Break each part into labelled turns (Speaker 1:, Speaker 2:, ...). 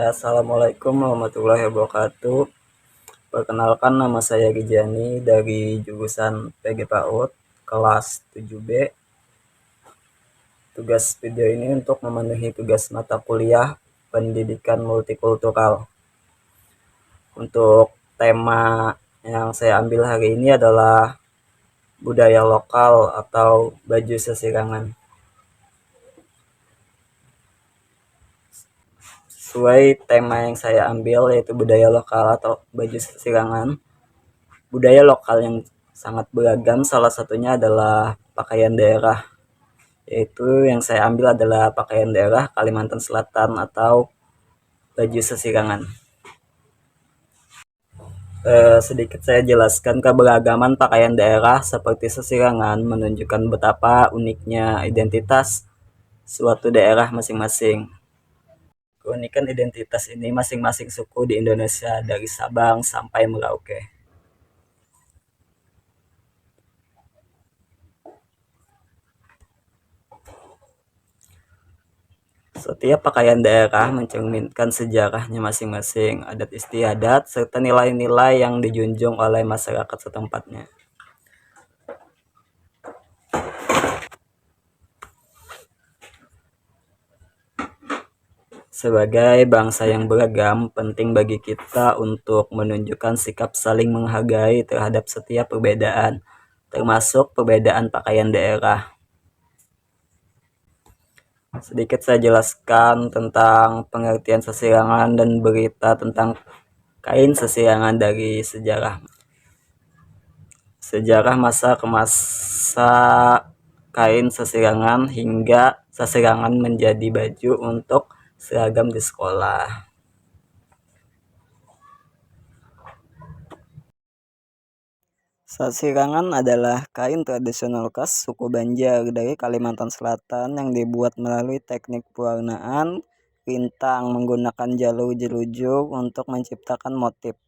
Speaker 1: Assalamualaikum warahmatullahi wabarakatuh. Perkenalkan, nama saya Rijani dari jurusan PG PAUD kelas 7B. Tugas video ini untuk memenuhi tugas mata kuliah pendidikan multikultural. Untuk tema yang saya ambil hari ini adalah budaya lokal atau baju sesirangan. Sesuai tema yang saya ambil, yaitu budaya lokal atau baju sesirangan, budaya lokal yang sangat beragam, salah satunya adalah pakaian daerah, yaitu yang saya ambil adalah pakaian daerah Kalimantan Selatan atau baju sesirangan. Sedikit saya jelaskan, keberagaman pakaian daerah seperti sesirangan menunjukkan betapa uniknya identitas suatu daerah masing-masing. Keunikan identitas ini masing-masing suku di Indonesia dari Sabang sampai Merauke. Setiap pakaian daerah mencerminkan sejarahnya masing-masing, adat istiadat, serta nilai-nilai yang dijunjung oleh masyarakat setempatnya. Sebagai bangsa yang beragam, penting bagi kita untuk menunjukkan sikap saling menghargai terhadap setiap perbedaan, termasuk perbedaan pakaian daerah. Sedikit saya jelaskan tentang pengertian sesirangan dan berita tentang kain sesirangan dari sejarah masa ke masa kain sesirangan hingga sesirangan menjadi baju untuk seragam di sekolah. Sesirangan adalah kain tradisional khas suku Banjar dari Kalimantan Selatan yang dibuat melalui teknik pewarnaan rintang menggunakan jalur jelujur untuk menciptakan motif.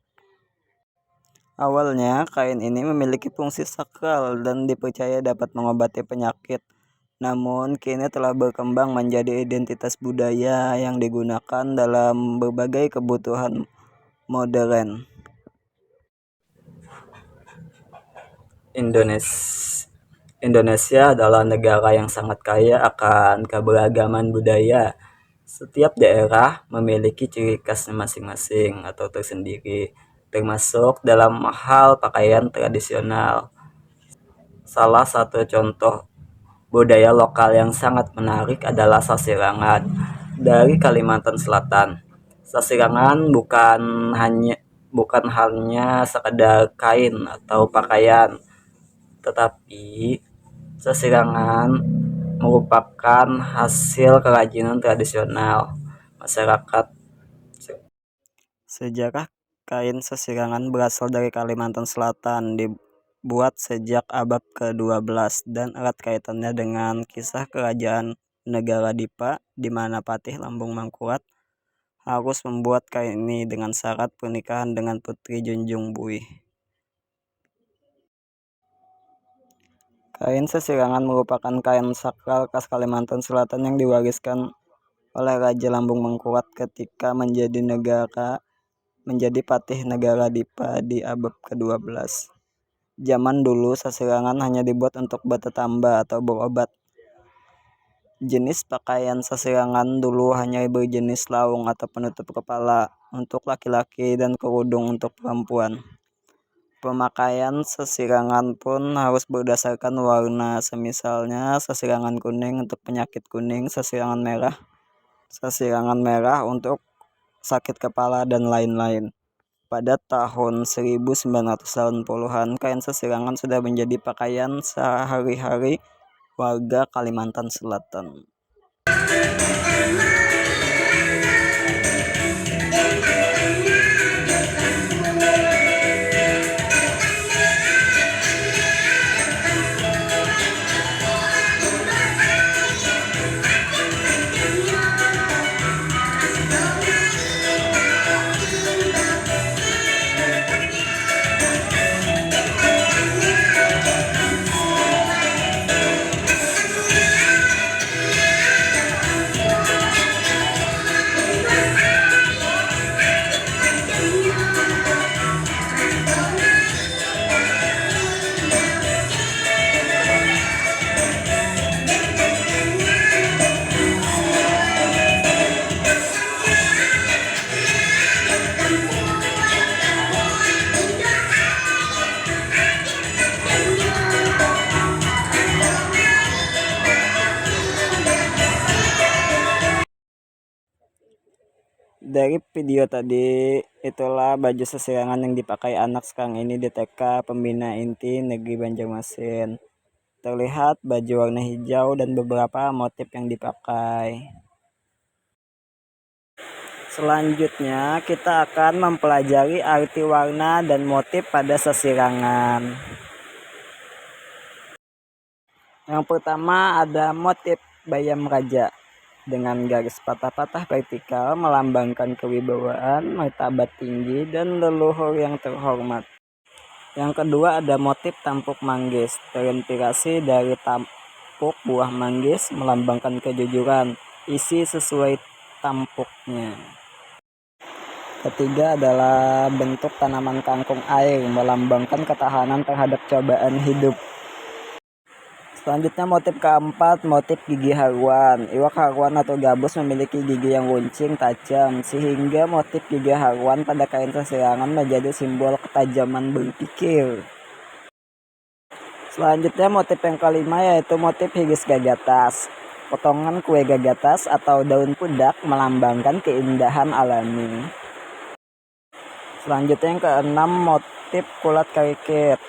Speaker 1: Awalnya, kain ini memiliki fungsi sakral dan dipercaya dapat mengobati penyakit. Namun, kini telah berkembang menjadi identitas budaya yang digunakan dalam berbagai kebutuhan modern. Indonesia adalah negara yang sangat kaya akan keberagaman budaya. Setiap daerah memiliki ciri khasnya masing-masing atau tersendiri, termasuk dalam hal pakaian tradisional. Salah satu contoh budaya lokal yang sangat menarik adalah sasirangan dari Kalimantan Selatan. Sasirangan bukan hanya sekedar kain atau pakaian, tetapi sasirangan merupakan hasil kerajinan tradisional masyarakat. Sejarah kain sasirangan berasal dari Kalimantan Selatan, dibuat sejak abad ke-12 dan erat kaitannya dengan kisah kerajaan negara Dipa, di mana Patih Lambung Mangkurat harus membuat kain ini dengan syarat pernikahan dengan Putri Junjung Buih. Kain sesirangan merupakan kain sakral khas Kalimantan Selatan yang diwariskan oleh Raja Lambung Mangkurat ketika menjadi patih negara Dipa di abad ke-12. Zaman dulu sesirangan hanya dibuat untuk bertetamba atau berobat. Jenis pakaian sesirangan dulu hanya berjenis laung atau penutup kepala untuk laki-laki dan kerudung untuk perempuan. Pemakaian sesirangan pun harus berdasarkan warna, semisalnya sesirangan kuning untuk penyakit kuning, sesirangan merah untuk sakit kepala, dan lain-lain. Pada tahun 1980-an, kain sesirangan sudah menjadi pakaian sehari-hari warga Kalimantan Selatan. Dari video tadi, itulah baju sesirangan yang dipakai anak sekarang ini di TK Pembina Inti Negeri Banjarmasin. Terlihat baju warna hijau dan beberapa motif yang dipakai. Selanjutnya, kita akan mempelajari arti warna dan motif pada sesirangan. Yang pertama ada motif bayam raja dengan garis patah-patah vertikal melambangkan kewibawaan, martabat tinggi, dan leluhur yang terhormat. Yang kedua ada motif tampuk manggis, terinspirasi dari tampuk buah manggis melambangkan kejujuran, isi sesuai tampuknya. Ketiga adalah bentuk tanaman kangkung air melambangkan ketahanan terhadap cobaan hidup. Selanjutnya motif keempat, motif gigi haruan. Iwak haruan atau gabus memiliki gigi yang runcing tajam, sehingga motif gigi haruan pada kain sesirangan menjadi simbol ketajaman berpikir. Selanjutnya motif yang kelima yaitu motif hiris gagatas. Potongan kue gagatas atau daun pudak melambangkan keindahan alami. Selanjutnya yang keenam, motif kulat karikit.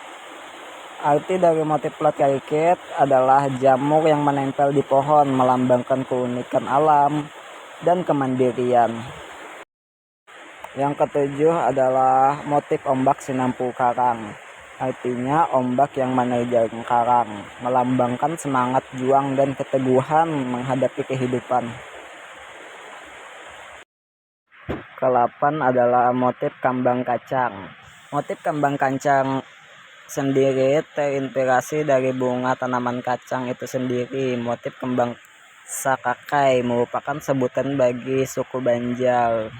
Speaker 1: Arti dari motif kulat karikit adalah jamur yang menempel di pohon melambangkan keunikan alam dan kemandirian. Yang ketujuh adalah motif ombak sinampu karang. Artinya ombak yang menerjang karang, melambangkan semangat juang dan keteguhan menghadapi kehidupan. Ke-8 adalah motif kambang kacang. Motif kambang kacang sendiri terinspirasi dari bunga tanaman kacang itu sendiri. Motif kembang sakakai merupakan sebutan bagi suku Banjar.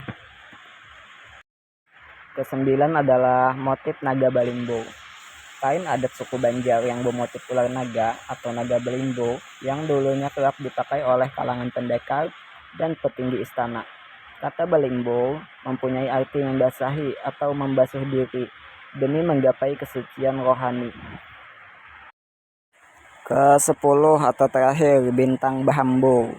Speaker 1: Ke-9 adalah motif naga balimbo. Kain adat suku Banjar yang bermotif ular naga atau naga balimbo yang dulunya kerap dipakai oleh kalangan pendekar dan petinggi istana. Kata balimbo mempunyai arti membasahi atau membasuh diri demi menggapai kesucian rohani. Ke-10 atau terakhir, bintang bahambo.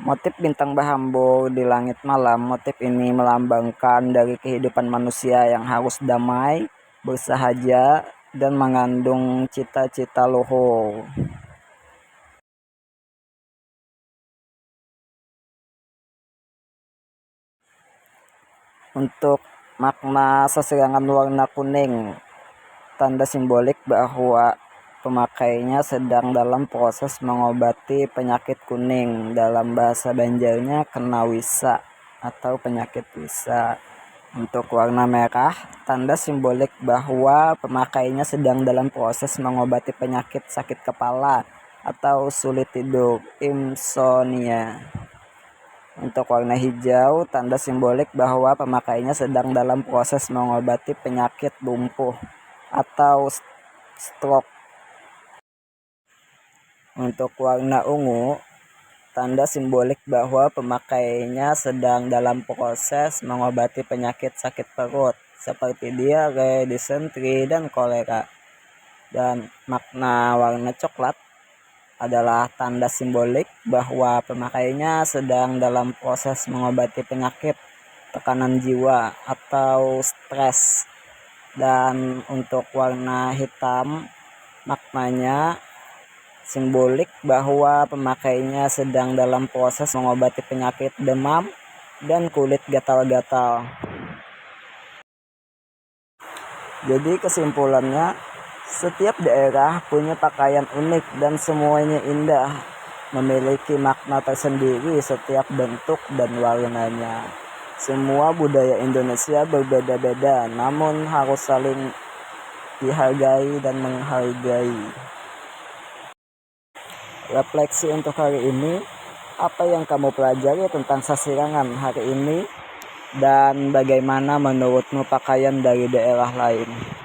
Speaker 1: Motif bintang bahambo di langit malam. Motif ini melambangkan dari kehidupan manusia yang harus damai, bersahaja, dan mengandung cita-cita luhur. Untuk makna sesirangan warna kuning, tanda simbolik bahwa pemakainya sedang dalam proses mengobati penyakit kuning. Dalam bahasa Banjarnya kena wisa atau penyakit wisa. Untuk warna merah, tanda simbolik bahwa pemakainya sedang dalam proses mengobati penyakit sakit kepala atau sulit tidur, insomnia. Untuk warna hijau, tanda simbolik bahwa pemakainya sedang dalam proses mengobati penyakit lumpuh atau stroke. Untuk warna ungu, tanda simbolik bahwa pemakainya sedang dalam proses mengobati penyakit sakit perut seperti diare, disentri, dan kolera. Dan makna warna coklat adalah tanda simbolik bahwa pemakainya sedang dalam proses mengobati penyakit tekanan jiwa atau stres. Dan untuk warna hitam, maknanya simbolik bahwa pemakainya sedang dalam proses mengobati penyakit demam dan kulit gatal-gatal. Jadi kesimpulannya, setiap daerah punya pakaian unik dan semuanya indah, memiliki makna tersendiri setiap bentuk dan warnanya. Semua budaya Indonesia berbeda-beda, namun harus saling dihargai dan menghargai. Refleksi untuk hari ini, apa yang kamu pelajari tentang sesirangan hari ini, dan bagaimana menurutmu pakaian dari daerah lain?